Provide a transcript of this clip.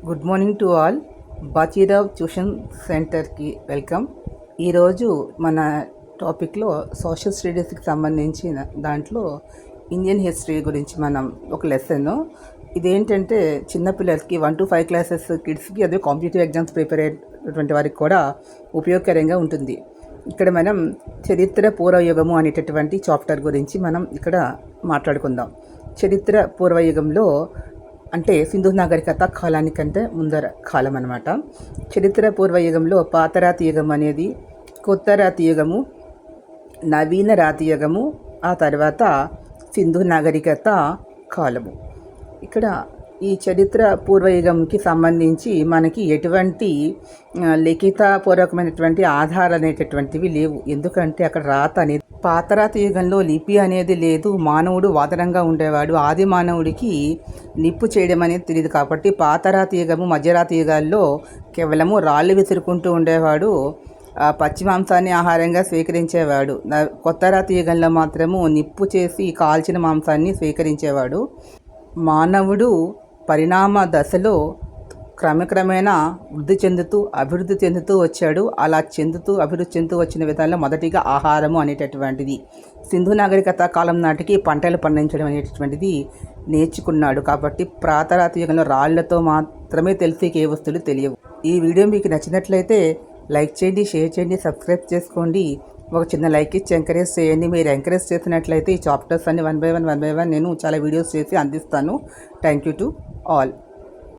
Good morning to all. Bachirao tuition సెంటర్కి welcome. ఈరోజు మన టాపిక్లో సోషల్ స్టడీస్కి సంబంధించిన దాంట్లో ఇండియన్ హిస్టరీ గురించి మనం ఒక లెసన్. ఇదేంటంటే చిన్నపిల్లలకి 1 to 5 క్లాసెస్ కిడ్స్కి, అదే కాంపిటేటివ్ ఎగ్జామ్స్ ప్రిపేర్ అయ్యేటువంటి వారికి కూడా ఉపయోగకరంగా ఉంటుంది. ఇక్కడ మనం చరిత్ర పూర్వయుగము అనేటటువంటి చాప్టర్ గురించి మనం ఇక్కడ మాట్లాడుకుందాం. చరిత్ర పూర్వయుగంలో అంటే సింధు నాగరికత కాలానికంటే ముందర కాలం అన్నమాట. చరిత్ర పూర్వయుగంలో పాతరాతి యుగం అనేది, కొత్త రాతి యుగము, నవీన రాతి యుగము, ఆ తర్వాత సింధు నాగరికత కాలము. ఇక్కడ ఈ చరిత్ర పూర్వయుగంకి సంబంధించి మనకి ఎటువంటి లిఖితపూర్వకమైనటువంటి ఆధారాలు అనేటటువంటివి లేవు. ఎందుకంటే అక్కడ రాత అనేది, పాతరాతి యుగంలో లిపి అనేది లేదు. మానవుడు వాదనంగా ఉండేవాడు. ఆది మానవుడికి నిప్పు చేయడం అనేది తెలియదు. కాబట్టి పాతరాతి యుగము, మధ్యరాతి యుగాల్లో కేవలము రాళ్ళు విసురుకుంటూ ఉండేవాడు. పచ్చి మాంసాన్ని ఆహారంగా స్వీకరించేవాడు. కొత్త రాతి యుగంలో మాత్రము నిప్పు చేసి కాల్చిన మాంసాన్ని స్వీకరించేవాడు. మానవుడు పరిణామ దశలో క్రమక్రమేణా అభివృద్ధి చెందుతూ వచ్చాడు. అలా అభివృద్ధి చెందుతూ వచ్చిన విధాల్లో మొదటిగా ఆహారము అనేటటువంటిది, సింధు నాగరికత కాలం నాటికి పంటలు పండించడం అనేటటువంటిది నేర్చుకున్నాడు. కాబట్టి పాతరాతి యుగంలో రాళ్లతో మాత్రమే తెలిసి ఏ వస్తువులు తెలియవు. ఈ వీడియో మీకు నచ్చినట్లయితే లైక్ చేయండి, షేర్ చేయండి, సబ్స్క్రైబ్ చేసుకోండి. ఒక చిన్న లైక్ ఇచ్చి ఎంకరేజ్ చేయండి. మీరు ఎంకరేజ్ చేసినట్లయితే ఈ చాప్టర్స్ అన్ని వన్ బై వన్ నేను చాలా వీడియోస్ చేసి అందిస్తాను. Thank you to all.